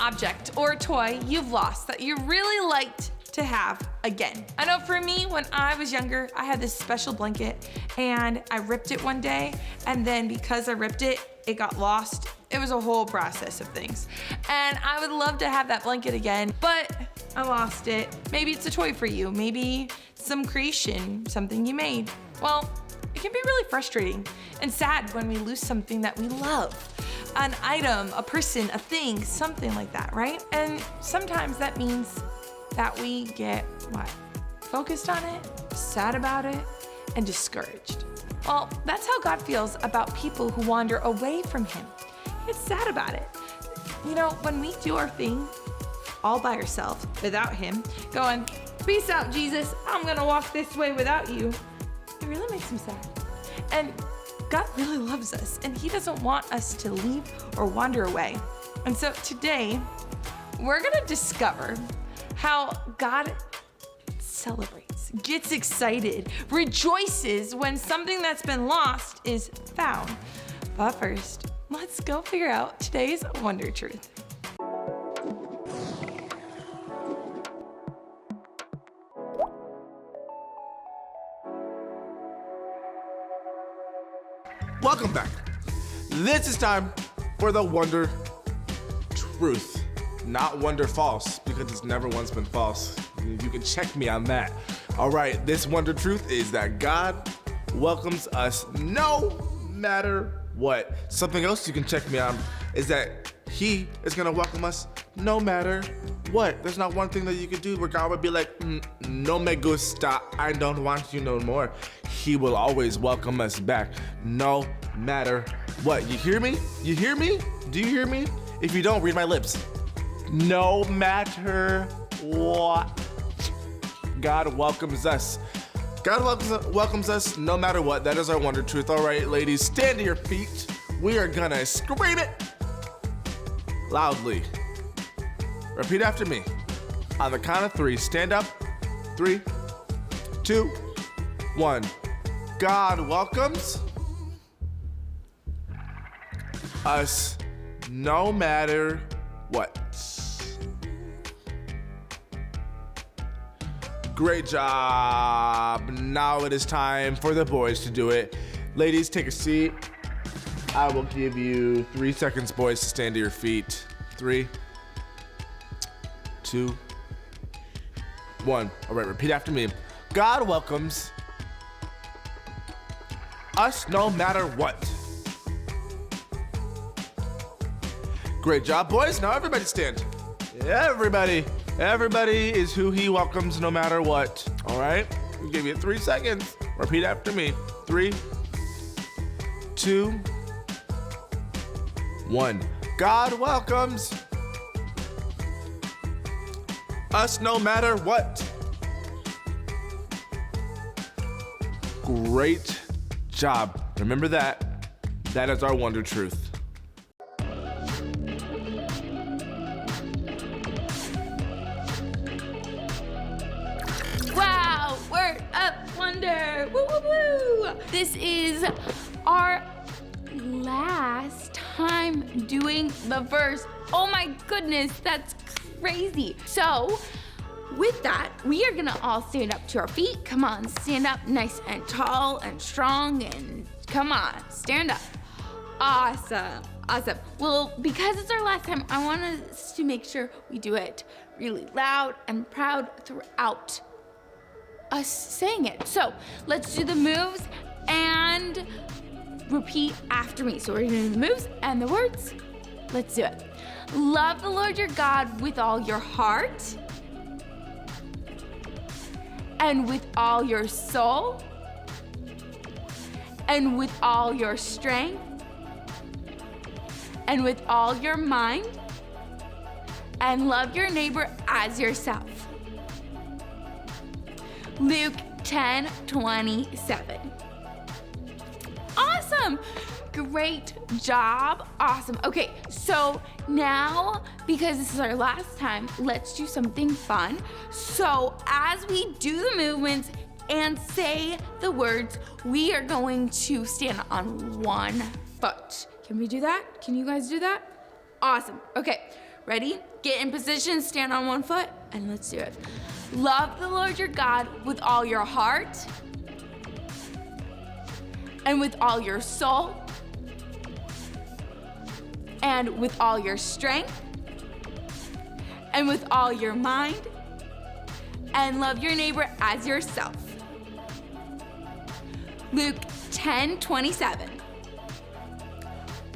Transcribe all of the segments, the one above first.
object or toy you've lost that you really liked to have again. I know for me, when I was younger, I had this special blanket and I ripped it one day, and then because I ripped it, it got lost. It was a whole process of things. And I would love to have that blanket again, but I lost it. Maybe it's a toy for you. Maybe some creation, something you made. Well, it can be really frustrating and sad when we lose something that we love. An item, a person, a thing, something like that, right? And sometimes that means that we get what? Focused on it, sad about it, and discouraged. Well, that's how God feels about people who wander away from Him. He gets sad about it. You know, when we do our thing all by ourselves, without Him, going, peace out, Jesus, I'm gonna walk this way without you, it really makes Him sad. And God really loves us, and He doesn't want us to leave or wander away. And so today, we're gonna discover how God celebrates, gets excited, rejoices when something that's been lost is found. But first, let's go figure out today's Wonder Truth. Welcome back. This is time for the Wonder Truth. Not Wonder False, because it's never once been false. You can check me on that. All right, this Wonder Truth is that God welcomes us no matter what. Something else you can check me on is that He is gonna welcome us no matter what. There's not one thing that you could do where God would be like, no me gusta, I don't want you no more. He will always welcome us back no matter what. You hear me? You hear me? Do you hear me? If you don't, read my lips. No matter what, God welcomes us. God welcomes us no matter what. That is our Wonder Truth. All right, ladies, stand to your feet. We are gonna scream it loudly. Repeat after me. On the count of 3, stand up. 3, 2, 1. God welcomes us no matter what. Great job. Now it is time for the boys to do it. Ladies, take a seat. I will give you 3 seconds, boys, to stand to your feet. 3, 2, 1. All right, repeat after me. God welcomes us no matter what. Great job, boys. Now everybody stand. Everybody is who He welcomes no matter what. All right? I'll give you 3 seconds. Repeat after me. 3, 2, 1. God welcomes us no matter what. Great job. Remember that. That is our Wonder Truth. Wow, word up wonder. Woo, woo, woo. This is our last time doing the verse. Oh my goodness, that's crazy. So with that, we are gonna all stand up to our feet. Come on, stand up nice and tall and strong, and come on, stand up. Awesome. Well, because it's our last time, I want us to make sure we do it really loud and proud throughout us saying it. So let's do the moves and repeat after me. So we're gonna do the moves and the words. Let's do it. Love the Lord your God with all your heart and with all your soul and with all your strength and with all your mind, and love your neighbor as yourself. Luke 10:27. Awesome. Great job. Awesome. Okay, so now, because this is our last time, let's do something fun. So as we do the movements and say the words, we are going to stand on one foot. Can we do that? Can you guys do that? Awesome. Okay, Ready? Get in position, stand on one foot, and let's do it. Love the Lord your God with all your heart and with all your soul and with all your strength and with all your mind, and love your neighbor as yourself. Luke 10:27.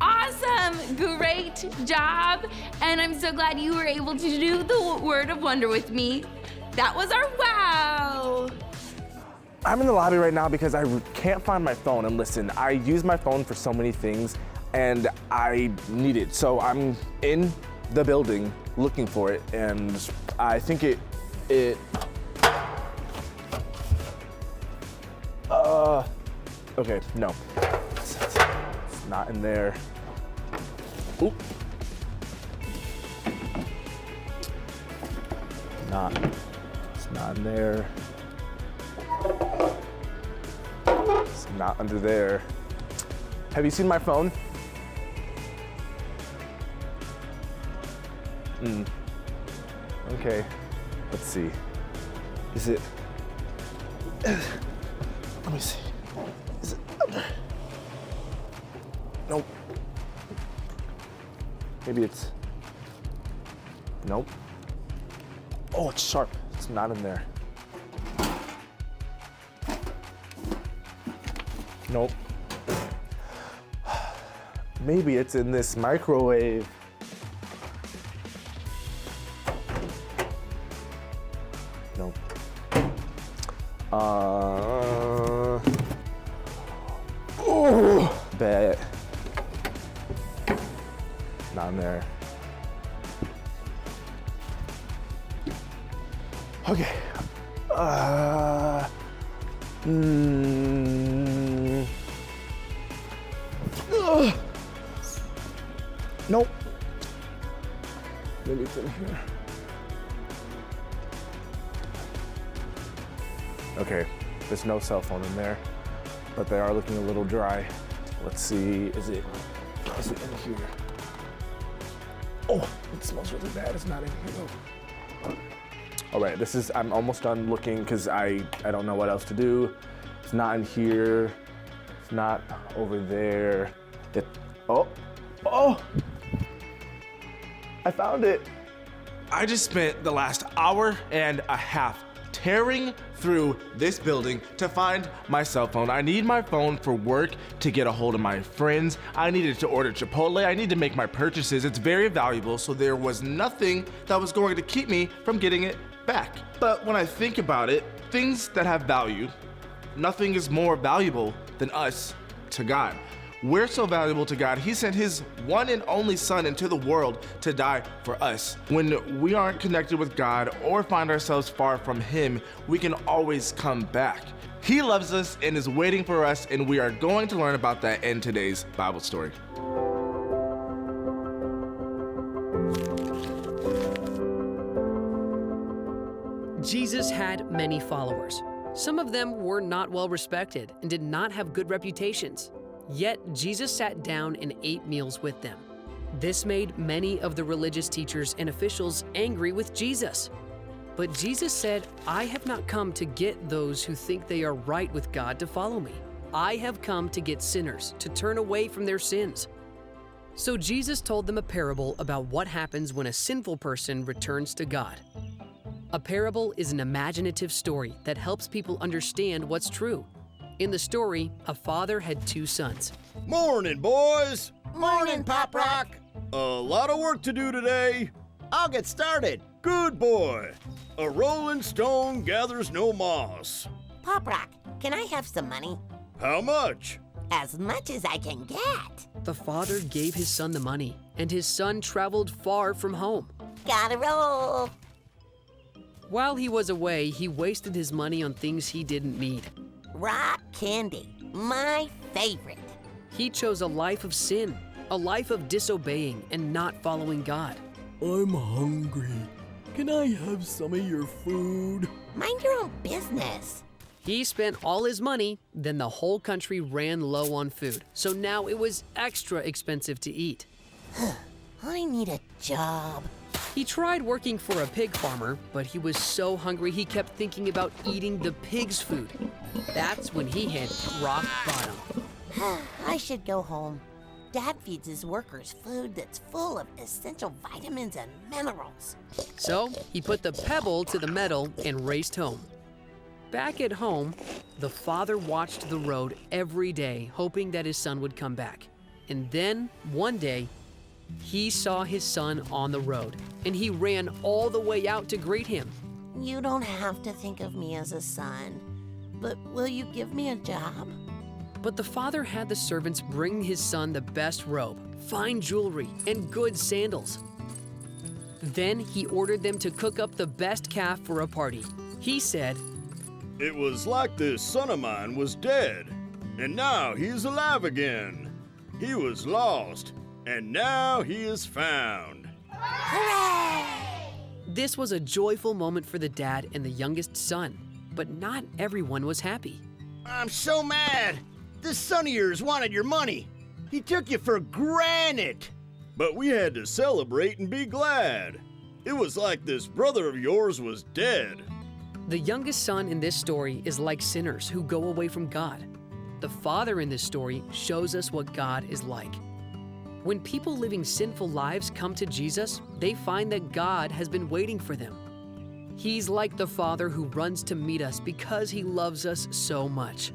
Awesome, great job. And I'm so glad you were able to do the word of wonder with me. That was our wow. I'm in the lobby right now because I can't find my phone. And listen, I use my phone for so many things and I need it. So I'm in the building looking for it, and I think okay, no. It's not in there. Oop. It's not in there. It's not under there. Have you seen my phone? Okay, let's see. Is it? Let me see. Is it under? Nope. Maybe it's. Nope. Oh, it's sharp. It's not in there. Nope. Maybe it's in this microwave. Nope. Oh, bet. Not in there. Okay. Nope. Maybe it's in here. Okay, there's no cell phone in there, but they are looking a little dry. Let's see, is it in here? Oh, it smells really bad. It's not in here though. All right, I'm almost done looking because I don't know what else to do. It's not in here. It's not over there. Oh, I found it. I just spent the last hour and a half tearing through this building to find my cell phone. I need my phone for work, to get a hold of my friends. I needed to order Chipotle. I need to make my purchases. It's very valuable, so there was nothing that was going to keep me from getting it back. But when I think about it, things that have value, nothing is more valuable than us to God. We're so valuable to God, He sent His one and only Son into the world to die for us. When we aren't connected with God or find ourselves far from Him, we can always come back. He loves us and is waiting for us, and we are going to learn about that in today's Bible story. Jesus had many followers. Some of them were not well respected and did not have good reputations. Yet Jesus sat down and ate meals with them. This made many of the religious teachers and officials angry with Jesus. But Jesus said, "I have not come to get those who think they are right with God to follow me. I have come to get sinners to turn away from their sins." So Jesus told them a parable about what happens when a sinful person returns to God. A parable is an imaginative story that helps people understand what's true. In the story, a father had two sons. Morning, boys. Morning, Pop Rock. A lot of work to do today. I'll get started. Good boy. A rolling stone gathers no moss. Pop Rock, can I have some money? How much? As much as I can get. The father gave his son the money, and his son traveled far from home. Gotta roll. While he was away, he wasted his money on things he didn't need. Rock candy, my favorite. He chose a life of sin, a life of disobeying and not following God. I'm hungry. Can I have some of your food? Mind your own business. He spent all his money, then the whole country ran low on food, so now it was extra expensive to eat. I need a job. He tried working for a pig farmer, but he was so hungry he kept thinking about eating the pig's food. That's when he hit rock bottom. I should go home. Dad feeds his workers food that's full of essential vitamins and minerals. So he put the pebble to the metal and raced home. Back at home, the father watched the road every day, hoping that his son would come back. And then, one day, he saw his son on the road, and he ran all the way out to greet him. You don't have to think of me as a son, but will you give me a job? But the father had the servants bring his son the best robe, fine jewelry, and good sandals. Then he ordered them to cook up the best calf for a party. He said, It was like this son of mine was dead, and now he is alive again. He was lost, and now he is found. This was a joyful moment for the dad and the youngest son, but not everyone was happy. I'm so mad. This son of yours wanted your money. He took you for granted. But we had to celebrate and be glad. It was like this brother of yours was dead. The youngest son in this story is like sinners who go away from God. The father in this story shows us what God is like. When people living sinful lives come to Jesus, they find that God has been waiting for them. He's like the father who runs to meet us because he loves us so much.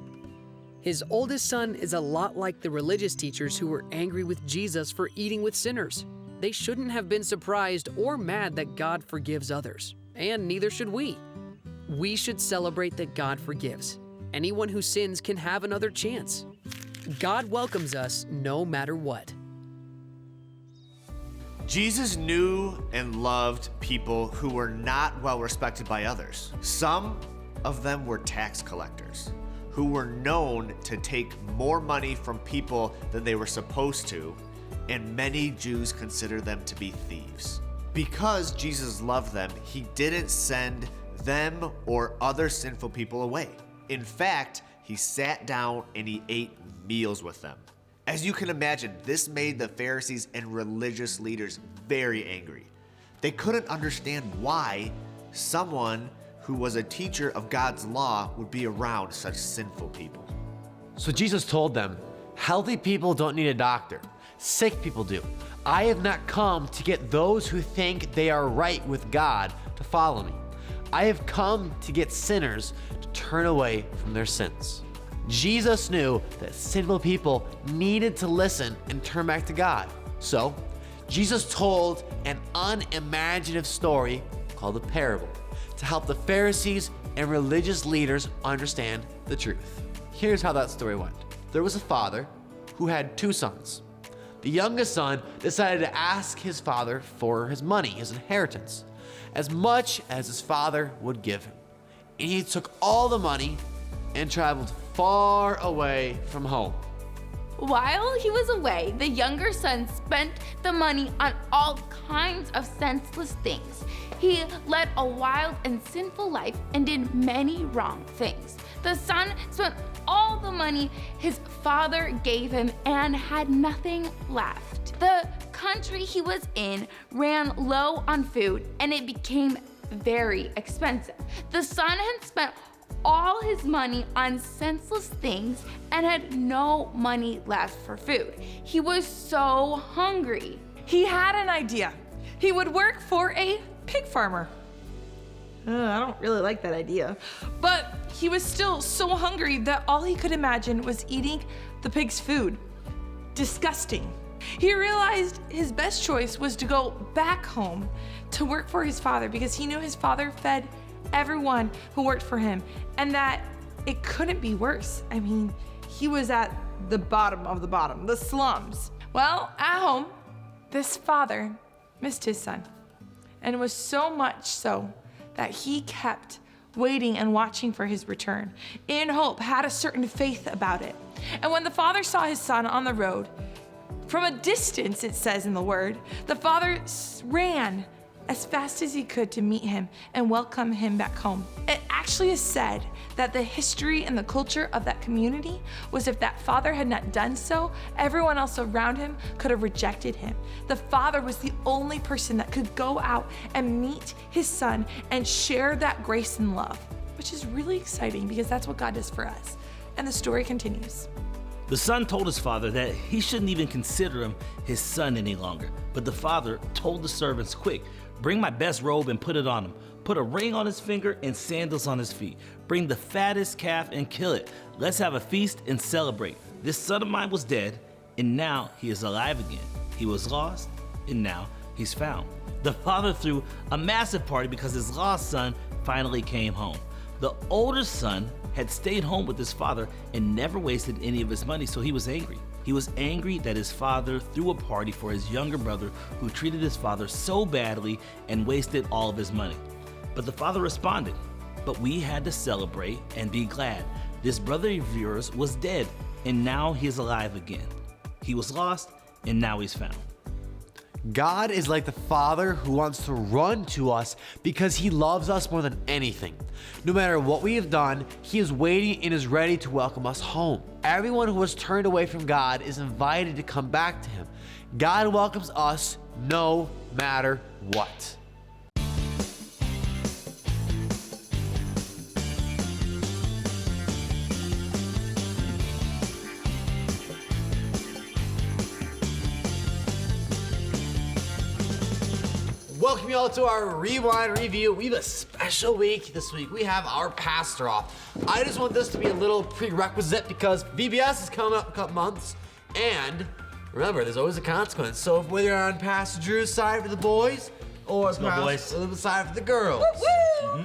His oldest son is a lot like the religious teachers who were angry with Jesus for eating with sinners. They shouldn't have been surprised or mad that God forgives others, and neither should we. We should celebrate that God forgives. Anyone who sins can have another chance. God welcomes us no matter what. Jesus knew and loved people who were not well respected by others. Some of them were tax collectors who were known to take more money from people than they were supposed to, and many Jews considered them to be thieves. Because Jesus loved them, he didn't send them or other sinful people away. In fact, he sat down and he ate meals with them. As you can imagine, this made the Pharisees and religious leaders very angry. They couldn't understand why someone who was a teacher of God's law would be around such sinful people. So Jesus told them, healthy people don't need a doctor. Sick people do. I have not come to get those who think they are right with God to follow me. I have come to get sinners to turn away from their sins. Jesus knew that sinful people needed to listen and turn back to God. So, Jesus told an unimaginative story called a parable to help the Pharisees and religious leaders understand the truth. Here's how that story went. There was a father who had two sons. The youngest son decided to ask his father for his money, his inheritance, as much as his father would give him. And he took all the money and traveled far away from home. While he was away, the younger son spent the money on all kinds of senseless things. He led a wild and sinful life and did many wrong things. The son spent all the money his father gave him and had nothing left. The country he was in ran low on food and it became very expensive. The son had spent all his money on senseless things and had no money left for food. He was so hungry. He had an idea. He would work for a pig farmer. I don't really like that idea. But he was still so hungry that all he could imagine was eating the pig's food. Disgusting. He realized his best choice was to go back home to work for his father because he knew his father fed everyone who worked for him and that it couldn't be worse. I mean, he was at the bottom of the bottom, the slums. Well, at home, this father missed his son, and it was so much so that he kept waiting and watching for his return in hope, had a certain faith about it. And when the father saw his son on the road, from a distance, it says in the word, the father ran as fast as he could to meet him and welcome him back home. It actually is said that the history and the culture of that community was if that father had not done so, everyone else around him could have rejected him. The father was the only person that could go out and meet his son and share that grace and love, which is really exciting because that's what God does for us. And the story continues. The son told his father that he shouldn't even consider him his son any longer. But the father told the servants, quick, bring my best robe and put it on him. Put a ring on his finger and sandals on his feet. Bring the fattest calf and kill it. Let's have a feast and celebrate. This son of mine was dead, and now he is alive again. He was lost, and now he's found. The father threw a massive party because his lost son finally came home. The older son had stayed home with his father and never wasted any of his money, so he was angry. He was angry that his father threw a party for his younger brother who treated his father so badly and wasted all of his money. But the father responded, but we had to celebrate and be glad. This brother of yours was dead, and now he is alive again. He was lost, and now he's found. God is like the Father who wants to run to us because he loves us more than anything. No matter what we have done, he is waiting and is ready to welcome us home. Everyone who has turned away from God is invited to come back to him. God welcomes us no matter what. Welcome y'all to our Rewind Review. We have a special week this week. We have our pastor off. I just want this to be a little prerequisite because VBS is coming up in a couple months. And remember, there's always a consequence. So if whether you're on Pastor Drew's side for the boys or Pastor Drew's side for the girls. Woo!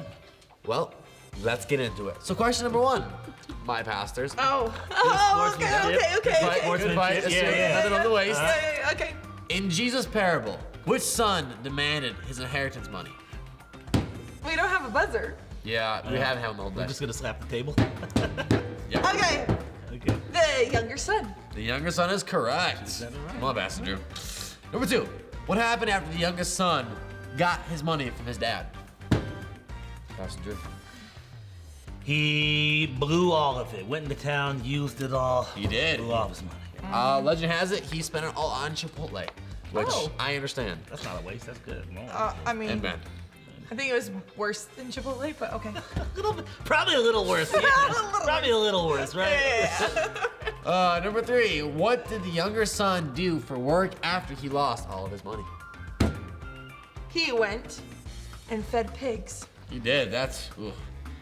Well, let's get into it. So question number one, my pastors. Okay. Good fight. Nothing on the waist. Okay. In Jesus' parable, which son demanded his inheritance money? We don't have a buzzer. Yeah, we haven't had him all day. I'm just gonna slap the table. Yeah. Okay. Okay. The younger son. The younger son is correct. Come on, Pastor Drew. Number two, what happened after the youngest son got his money from his dad? Pastor Drew. He blew all of it. Went into town, used it all. He did. Blew all of his money. Legend has it he spent it all on Chipotle, which I understand. That's not a waste. That's good. I mean, And Ben. I think it was worse than Chipotle, but okay. Probably a little worse. Yeah. Probably a little worse, right? Number three, what did the younger son do for work after he lost all of his money? He went and fed pigs. He did. That's a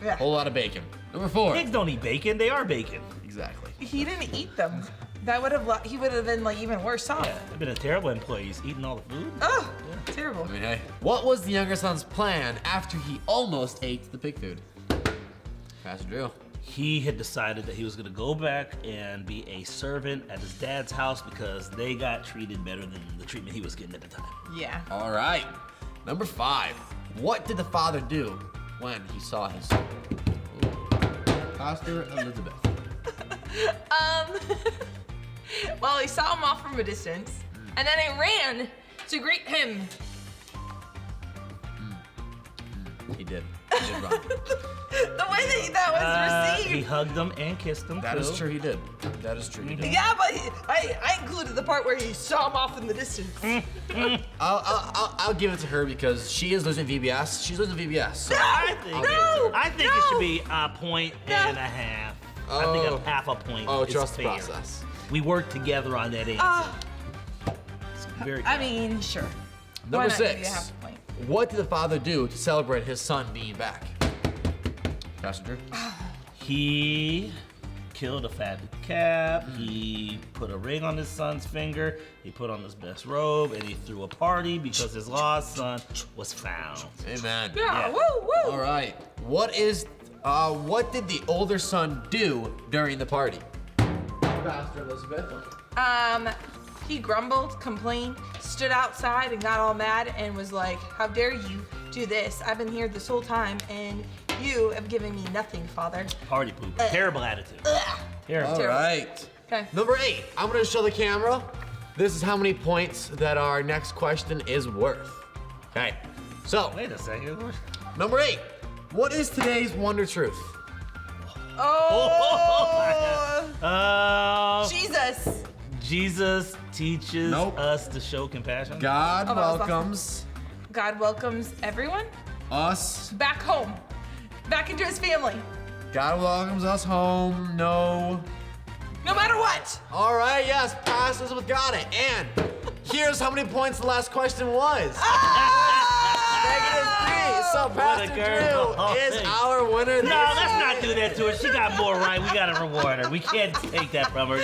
Yeah. whole lot of bacon. Number four. Pigs don't eat bacon. They are bacon. Exactly. He didn't eat them. That would have he would have been like even worse off. Yeah, they've been a terrible employee. He's eating all the food. Oh, terrible. I mean, hey. What was the younger son's plan after he almost ate the pig food? Pastor Drew. He had decided that he was going to go back and be a servant at his dad's house because they got treated better than the treatment he was getting at the time. Yeah. All right. Number five. What did the father do when he saw his son? Pastor Elizabeth. Well, he saw him off from a distance, and then he ran to greet him. He did. He did run. The way that was He received. hugged him and kissed him. That too. is true, he did. That is true, he did. Yeah, but I included the part where he saw him off in the distance. I'll give it to her because she is losing VBS. She's losing VBS. So I think, No! I think it should be a point and a half. I think Oh. a half a point Oh, is trust the fair. process. We worked together on that answer. It's very I mean, sure. Number Why not give you six. half a point? What did the father do to celebrate his son being back? Pastor Drew? He killed a fatted calf. He put a ring on his son's finger. He put on his best robe, and he threw a party because his lost son was found. Amen. Yeah, woo, woo. All right. What did the older son do during the party? Pastor Elizabeth. He grumbled, complained, stood outside and got all mad and was like, how dare you do this? I've been here this whole time and you have given me nothing, Father. Party poop. Terrible attitude. Terrible. All right. Okay. Number 8. I'm going to show the camera. This is how many points that our next question is worth. Okay. So, Wait a second. number 8. What is today's wonder truth? Jesus. Jesus teaches Nope. us to show compassion. God Oh, that was welcomes God welcomes everyone us. back home, back into his family, God welcomes us home. No. no matter what. All right, yes, pastors with got it. And here's how many points the last question was. -3. So Pastor girl. Drew is our winner. No, let's not do that to her. She got more right. We gotta reward her. We can't take that from her.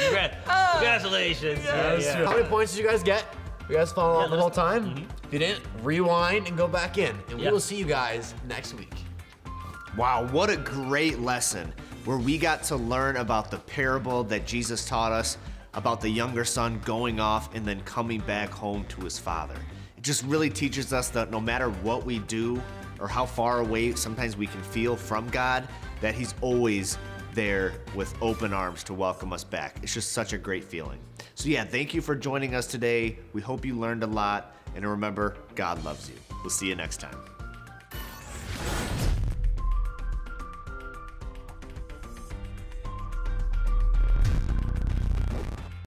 Congratulations. Yeah. How many points did you guys get? You guys followed along the whole time? If you didn't, rewind and go back in. And we will see you guys next week. Wow, what a great lesson where we got to learn about the parable that Jesus taught us about the younger son going off and then coming back home to his father. It just really teaches us that no matter what we do or how far away sometimes we can feel from God, that he's always there with open arms to welcome us back. It's just such a great feeling. So yeah, thank you for joining us today. We hope you learned a lot, and remember, God loves you. We'll see you next time.